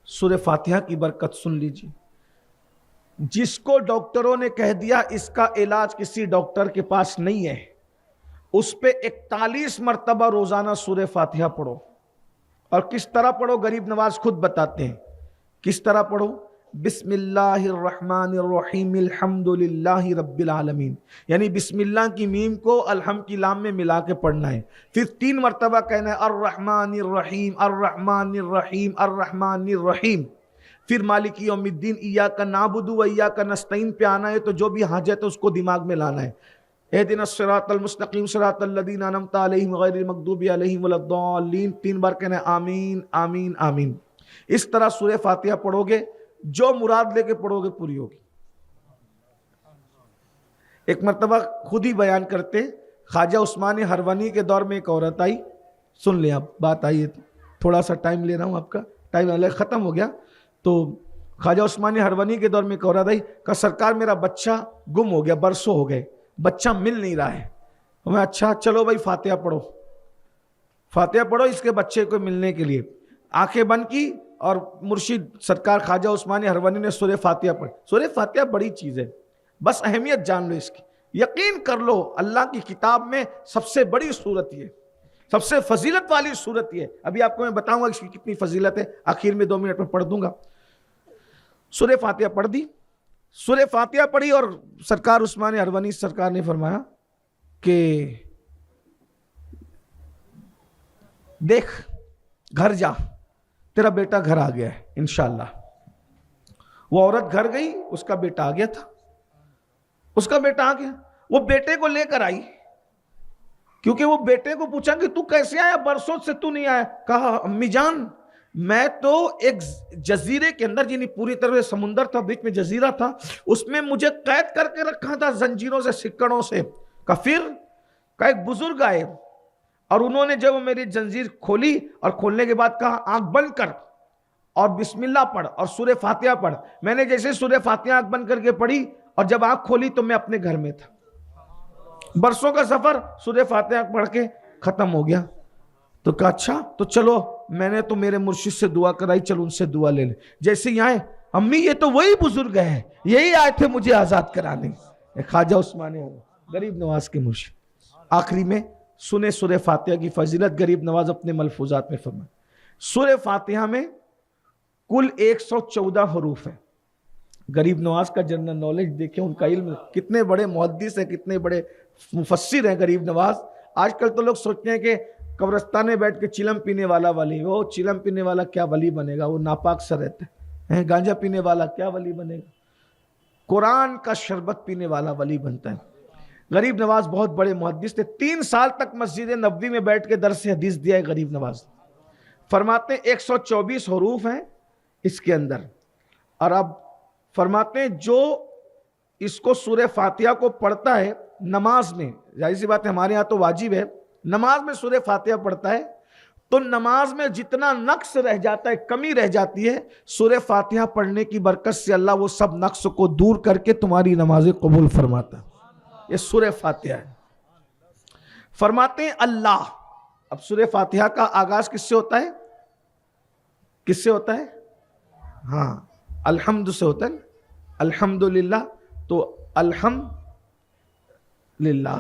سورہ فاتحہ کی برکت سن لیجیے. جس کو ڈاکٹروں نے کہہ دیا اس کا علاج کسی ڈاکٹر کے پاس نہیں ہے، اس پہ 41 مرتبہ روزانہ سورہ فاتحہ پڑھو. اور کس طرح پڑھو غریب نواز خود بتاتے ہیں کس طرح پڑھو. بسم اللہ الرحمن الرحیم الحمدللہ رب العالمین، یعنی بسم اللہ کی میم کو الحمد کی لام میں ملا کے پڑھنا ہے. پھر 3 مرتبہ کہنا ہے الرحمن الرحیم الرحمن الرحیم الرحمن الرحیم. پھر مالک یوم الدین ایاک نعبد و ایاک نستعین پہ آنا ہے، تو جو بھی حاجت ہے اس کو دماغ میں لانا ہے. اہدنا الصراط المستقیم صراط الذین انعمت علیہم غیر المغضوب علیہم ولا الضالین. 3 بار کہنا ہے آمین آمین آمین. اس طرح سورہ فاتحہ پڑھو گے، جو مراد لے کے پڑھو گے پوری ہوگی. ایک مرتبہ خود ہی بیان کرتے، خواجہ عثمان ہرونی کے دور میں ایک عورت آئی. سن لیں آپ، بات آئی ہے، تھوڑا سا ٹائم لے رہا ہوں، آپ کا ٹائم ختم ہو گیا. تو خواجہ عثمان ہرونی کے دور میں ایک عورت آئی، کہا سرکار میرا بچہ گم ہو گیا، برسوں ہو گئے، بچہ مل نہیں رہا ہے. میں اچھا چلو بھائی فاتحہ پڑھو، فاتحہ پڑھو اس کے بچے کو ملنے کے لیے. آنکھیں بند کی اور مرشد سرکار خواجہ عثمان ہرونی نے سورہ فاتحہ پڑھی. سورہ فاتحہ بڑی چیز ہے، بس اہمیت جان لو اس کی، یقین کر لو اللہ کی کتاب میں سب سے بڑی سورت یہ، سب سے فضیلت والی سورت یہ. ابھی آپ کو میں بتاؤں گا اس کی کتنی فضیلت ہے، آخر میں 2 منٹ میں پڑھ دوں گا. سورہ فاتحہ پڑھ دی، سورہ فاتحہ پڑھی اور سرکار عثمان ہرونی سرکار نے فرمایا کہ دیکھ گھر جا، تیرا بیٹا گھر آ گیا ہے انشاءاللہ. وہ عورت گھر گئی، اس کا بیٹا آ گیا تھا، اس کا بیٹا آ گیا. وہ بیٹے کو لے کر آئی، کیونکہ وہ بیٹے کو پوچھا کہ تو کیسے آیا، برسوں سے تو نہیں آیا. کہا امی جان میں تو ایک جزیرے کے اندر، یعنی پوری طرح سمندر تھا، بیچ میں جزیرہ تھا، اس میں مجھے قید کر کے رکھا تھا زنجیروں سے، سکڑوں سے. کہا پھر؟ کہا ایک بزرگ آئے اور انہوں نے جب میری زنجیر کھولی اور کھولنے کے بعد کہا آنکھ بند کر اور بسم اللہ پڑھ اور سورہ فاتحہ پڑھ. میں نے جیسے سورہ فاتحہ آنکھ بند کر کے پڑھی اور جب آنکھ کھولی تو میں اپنے گھر میں تھا. برسوں کا سفر سورہ فاتحہ پڑھ کے ختم ہو گیا. تو کہا اچھا تو چلو، میں نے تو میرے مرشد سے دعا کرائی، چلو ان سے دعا لے لیں. جیسے ہی آئے، امی یہ تو وہی بزرگ ہیں، یہی آئے تھے مجھے آزاد کرانے. خواجہ عثمان غریب نواز کے مرشد. آخری میں سنے سورہ فاتحہ کی فضیلت، غریب نواز اپنے ملفوظات میں فرمائے. سورہ فاتحہ میں کل 114 حروف ہیں. غریب نواز کا جنرل نالج دیکھیں، ان کا علم، کتنے بڑے محدث ہیں، کتنے بڑے مفسر ہیں غریب نواز. آج کل تو لوگ سوچتے ہیں کہ قبرستان میں بیٹھ کے چلم پینے والا ولی، وہ چلم پینے والا کیا ولی بنے گا، وہ ناپاک سا رہتا ہے. گانجا پینے والا کیا ولی بنے گا، قرآن کا شربت پینے والا ولی بنتا ہے. غریب نواز بہت بڑے محدث تھے. 3 سال تک مسجد نبوی میں بیٹھ کے درس حدیث دیا ہے غریب نواز. فرماتے ہیں 124 حروف ہیں اس کے اندر. اور اب فرماتے ہیں جو اس کو سورہ فاتحہ کو پڑھتا ہے نماز میں، ظاہر سی بات ہے ہمارے ہاں تو واجب ہے، نماز میں سورہ فاتحہ پڑھتا ہے تو نماز میں جتنا نقص رہ جاتا ہے، کمی رہ جاتی ہے، سورہ فاتحہ پڑھنے کی برکت سے اللہ وہ سب نقص کو دور کر کے تمہاری نمازیں قبول فرماتا ہے. یہ سورہ فاتحہ ہے. فرماتے ہیں اللہ. اب سورہ فاتحہ کا آغاز کس سے ہوتا ہے؟ کس سے ہوتا ہے؟ ہاں الحمد سے ہوتا ہے. الحمدللہ، تو الحمد للہ.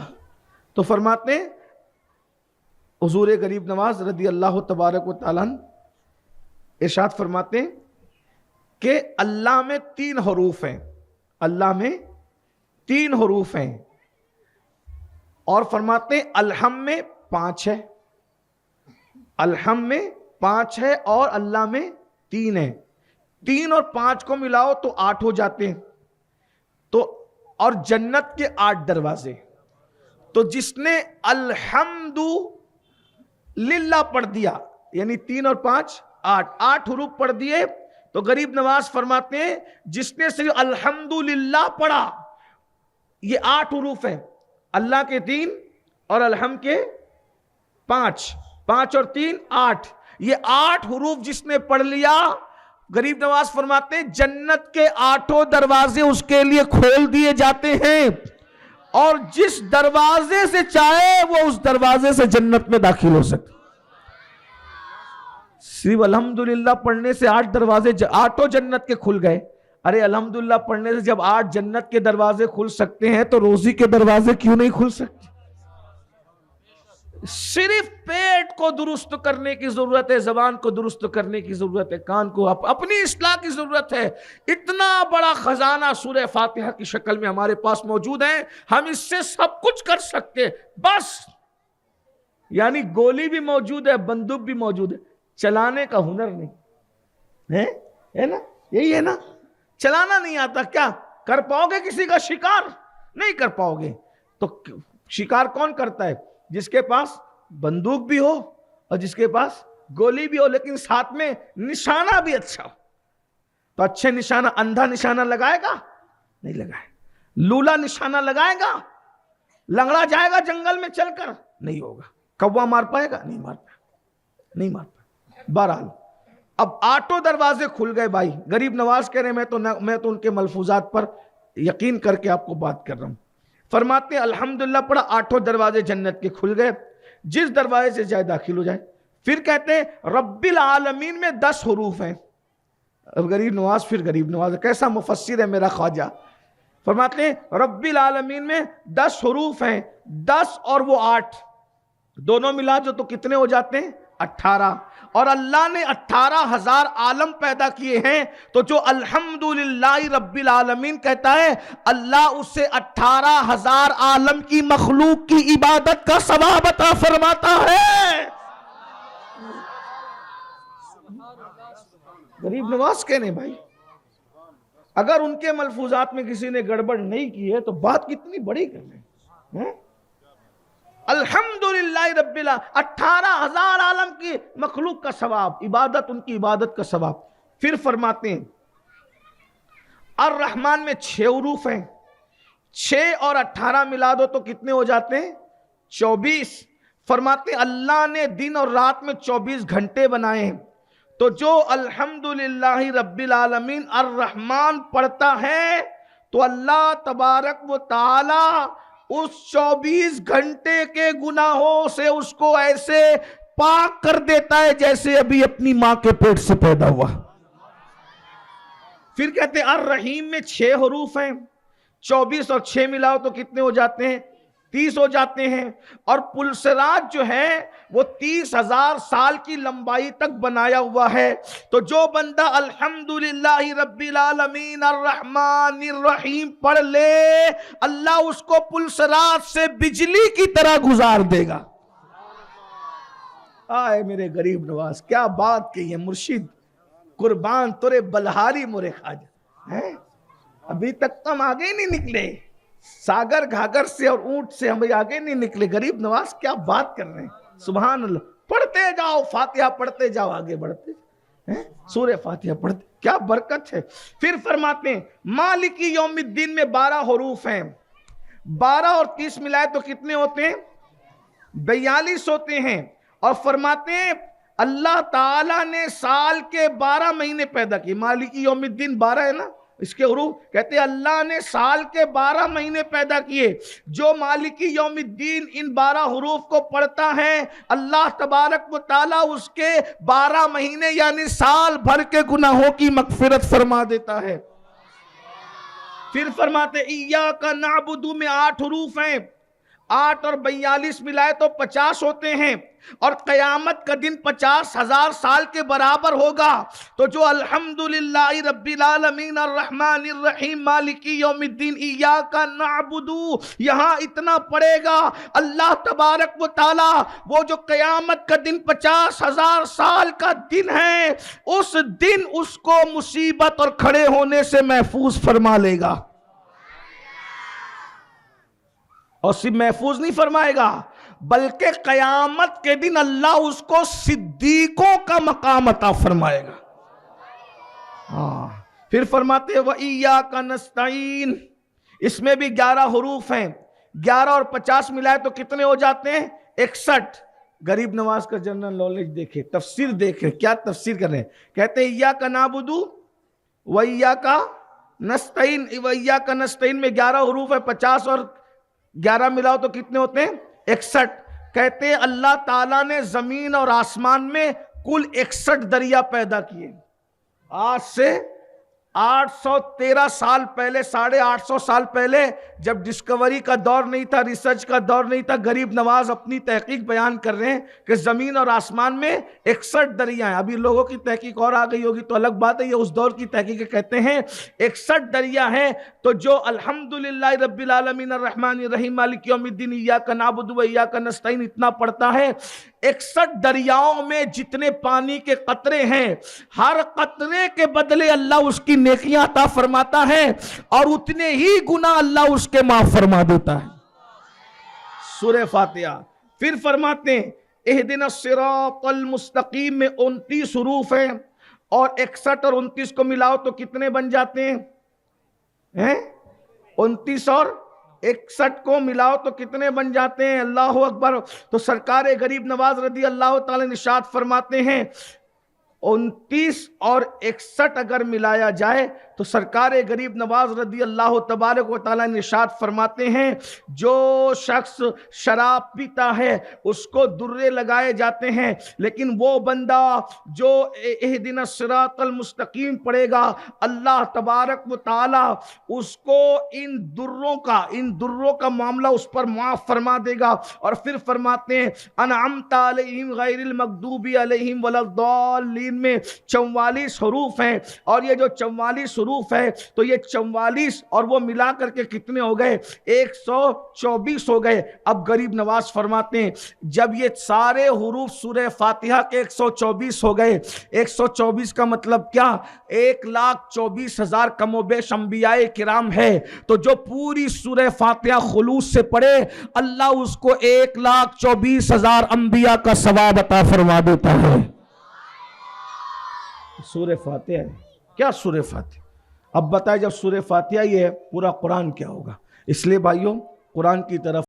تو فرماتے ہیں حضور غریب نواز رضی اللہ تبارک و تعالیٰ ارشاد فرماتے ہیں کہ اللہ میں 3 حروف ہیں، اللہ میں 3 حروف ہیں. اور فرماتے ہیں الحم میں 5 ہے، الحم میں 5 ہے اور اللہ میں 3 ہے. 3 اور 5 کو ملاؤ تو 8 ہو جاتے ہیں. تو اور جنت کے 8 دروازے. تو جس نے الحمد للہ پڑھ دیا، یعنی 3 اور 5 8 حروف پڑھ دیے، تو غریب نواز فرماتے ہیں جس نے صرف الحمدللہ پڑھا، یہ 8 حروف ہیں، اللہ کے 3 اور الحمد کے 5 اور 3 8، یہ 8 حروف جس نے پڑھ لیا، غریب نواز فرماتے ہیں جنت کے 8 دروازے اس کے لیے کھول دیے جاتے ہیں، اور جس دروازے سے چاہے وہ اس دروازے سے جنت میں داخل ہو سکتے. صرف الحمدللہ پڑھنے سے 8 دروازے 8 جنت کے کھل گئے. ارے الحمدللہ پڑھنے سے جب 8 جنت کے دروازے کھل سکتے ہیں تو روزی کے دروازے کیوں نہیں کھل سکتے؟ صرف پیٹ کو درست کرنے کی ضرورت ہے، زبان کو درست کرنے کی ضرورت ہے، کان کو اپنی اصلاح کی ضرورت ہے. اتنا بڑا خزانہ سورہ فاتحہ کی شکل میں ہمارے پاس موجود ہے، ہم اس سے سب کچھ کر سکتے. بس یعنی گولی بھی موجود ہے، بندوق بھی موجود ہے، چلانے کا ہنر نہیں ہے نا. یہی ہے نا، چلانا نہیں آتا. کیا کر پاؤ گے کسی کا شکار؟ نہیں کر پاؤ گے. تو شکار کون کرتا ہے؟ جس کے پاس بندوق بھی ہو اور جس کے پاس گولی بھی ہو، لیکن ساتھ میں نشانہ بھی اچھا ہو. تو اچھے نشانہ، اندھا نشانہ لگائے گا؟ نہیں لگائے. لولا نشانہ لگائے گا؟ لنگڑا جائے گا جنگل میں چل کر؟ نہیں ہوگا. کوا مار پائے گا؟ نہیں مار پائے، نہیں مار پائے. بہرحال اب 8 دروازے کھل گئے. بھائی غریب نواز کہہ رہے ہیں میں تو ان کے ملفوظات پر یقین کر کے آپ کو بات کر رہا ہوں. فرماتے ہیں الحمدللہ پڑھا، 8 دروازے جنت کے کھل گئے، جس دروازے سے جائے داخل ہو جائے. پھر کہتے ہیں رب العالمین میں 10 حروف ہیں. اب غریب نواز پھر غریب نواز کیسا مفسر ہے میرا خواجہ. فرماتے ہیں رب العالمین میں 10 حروف ہیں. 10 اور وہ 8 دونوں ملا جو تو کتنے ہو جاتے ہیں؟ 18. اور اللہ نے 18,000 عالم پیدا کیے ہیں. تو جو الحمدللہ رب العالمین کہتا ہے، اللہ اس سے 18,000 عالم کی مخلوق کی عبادت کا ثواب عطا فرماتا ہے. غریب نواز کہنے بھائی اگر ان کے ملفوظات میں کسی نے گڑبڑ نہیں کی ہے تو بات کتنی بڑی کر رہے ہیں. الحمدللہ رب العالمین، 18,000 عالم کی مخلوق کا ثواب، عبادت، ان کی عبادت کا ثواب. پھر فرماتے ہیں الرحمن میں 6 حروف ہیں. 6 اور 18 ملا دو تو کتنے ہو جاتے ہیں؟ 24. فرماتے ہیں اللہ نے دن اور رات میں 24 گھنٹے بنائے ہیں. تو جو الحمدللہ رب العالمین الرحمن پڑھتا ہے تو اللہ تبارک و تعالی اس 24 گھنٹے کے گناہوں سے اس کو ایسے پاک کر دیتا ہے جیسے ابھی اپنی ماں کے پیٹ سے پیدا ہوا. پھر کہتے ہیں الرحیم میں 6 حروف ہیں. 24 اور 6 ملاؤ تو کتنے ہو جاتے ہیں؟ 30 ہو جاتے ہیں. اور پلسرات جو ہے وہ 30,000 سال کی لمبائی تک بنایا ہوا ہے. تو جو بندہ الحمدللہ رب العالمین الرحمن الرحیم پڑھ لے، اللہ اس کو پلسرات سے بجلی کی طرح گزار دے گا. آئے میرے غریب نواز کیا بات کی ہے. مرشد قربان تورے بلہاری مورے خواجہ. ابھی تک تو ہم آگے نہیں نکلے، ساگر گھاگر سے اور اونٹ سے ہم آگے نہیں نکلے. غریب نواز کیا بات کر رہے ہیں. سبحان اللہ. پڑھتے جاؤ، فاتحہ پڑھتے جاؤ، آگے بڑھتے سورہ فاتحہ پڑھتے، کیا برکت ہے. پھر فرماتے ہیں مالکی یوم الدین میں 12 حروف ہیں. 12 اور 30 ملائے تو کتنے ہوتے ہیں؟ 42 ہوتے ہیں. اور فرماتے ہیں اللہ تعالیٰ نے سال کے 12 مہینے پیدا کیے. مالکی یوم الدین 12 ہے نا اس کے حروف. کہتے ہیں اللہ نے سال کے 12 مہینے پیدا کیے. جو مالکی یوم الدین ان 12 حروف کو پڑھتا ہے اللہ تبارک و تعالیٰ اس کے 12 مہینے یعنی سال بھر کے گناہوں کی مغفرت فرما دیتا ہے. پھر فرماتے ایاک نعبد میں 8 حروف ہیں. 8 اور 42 ملائے تو 50 ہوتے ہیں. اور قیامت کا دن 50,000 سال کے برابر ہوگا. تو جو الحمدللہ رب العالمین الرحمن الرحیم مالکی یوم الدین ایاک نعبد یہاں اتنا پڑے گا، اللہ تبارک و تعالی وہ جو قیامت کا دن 50,000 سال کا دن ہے اس دن اس کو مصیبت اور کھڑے ہونے سے محفوظ فرما لے گا. اور صرف محفوظ نہیں فرمائے گا بلکہ قیامت کے دن اللہ اس کو صدیقوں کا مقام عطا فرمائے گا. پھر فرماتے ہیں وَإِيَّاكَ نَسْتَعِينُ. اس میں بھی 11 حروف ہیں. 11 اور 50 ملائے تو کتنے ہو جاتے ہیں؟ 61. غریب نواز کا جنرل نالج دیکھیں، تفسیر دیکھیں، کیا تفسیر کر رہے ہیں. کہتے ہیں ایاک نعبد وایاک نستعین. وایاک نستعین میں 11 حروف ہے. 50 اور 11 ملاؤ تو کتنے ہوتے ہیں؟ 61. کہتے ہیں اللہ تعالیٰ نے زمین اور آسمان میں کل 61 دریا پیدا کیے. آج سے 813 سال پہلے، 850 سال پہلے، جب ڈسکوری کا دور نہیں تھا، ریسرچ کا دور نہیں تھا، غریب نواز اپنی تحقیق بیان کر رہے ہیں کہ زمین اور آسمان میں 61 دریا ہیں. ابھی لوگوں کی تحقیق اور آ گئی ہوگی تو الگ بات ہے، یہ اس دور کی تحقیق کہتے ہیں 61 دریا ہیں. تو جو الحمدللہ رب العالمین الرحمن الرحیم مالک یوم الدین ایاک نعبد و ایاک نستعین اتنا پڑھتا ہے، 61 دریاؤں میں جتنے پانی کے قطرے ہیں، ہر قطرے کے بدلے اللہ اس کی نیکیاں عطا فرماتا ہے اور اتنے ہی گناہ اللہ اس کے معاف فرما دیتا ہے. سورہ فاتحہ. پھر فرماتے ہیں اہدنا الصراط المستقیم میں 29 حروف ہیں اور 61 اور 29 کو ملاؤ تو کتنے بن جاتے ہیں؟ 29 اور 61 کو ملاؤ تو کتنے بن جاتے ہیں؟ اللہ اکبر. تو سرکار غریب نواز رضی اللہ تعالی عنہ ارشاد فرماتے ہیں 29 اور 61 اگر ملایا جائے تو سرکار غریب نواز رضی اللہ تبارک و تعالیٰ نے ارشاد فرماتے ہیں جو شخص شراب پیتا ہے اس کو درے لگائے جاتے ہیں، لیکن وہ بندہ جو اہدنا الصراط المستقیم پڑھے گا اللہ تبارک و تعالیٰ اس کو ان دروں کا معاملہ اس پر معاف فرما دے گا. اور پھر فرماتے ہیں انعمت علیہم غیر المغضوب علیہم ولا الضالین میں 44 حروف ہیں، اور یہ جو 44 حروف ہے تو یہ 44 اور وہ ملا کر کے کتنے ہو گئے؟ 124 ہو گئے. اب غریب نواز فرماتے ہیں جب یہ سارے حروف سورہ فاتحہ کے 124 ہو گئے، 124 کا مطلب کیا؟ 1,24,000 کم و بیش انبیاء کرام ہے، تو جو پوری سورہ فاتحہ خلوص سے پڑھے اللہ اس کو 1,24,000 انبیاء کا ثواب عطا فرما دیتا ہے. سورہ فاتحہ ہے. کیا سورہ فاتحہ؟ اب بتائیں جب سورہ فاتحہ یہ ہے پورا قرآن کیا ہوگا؟ اس لیے بھائیوں قرآن کی طرف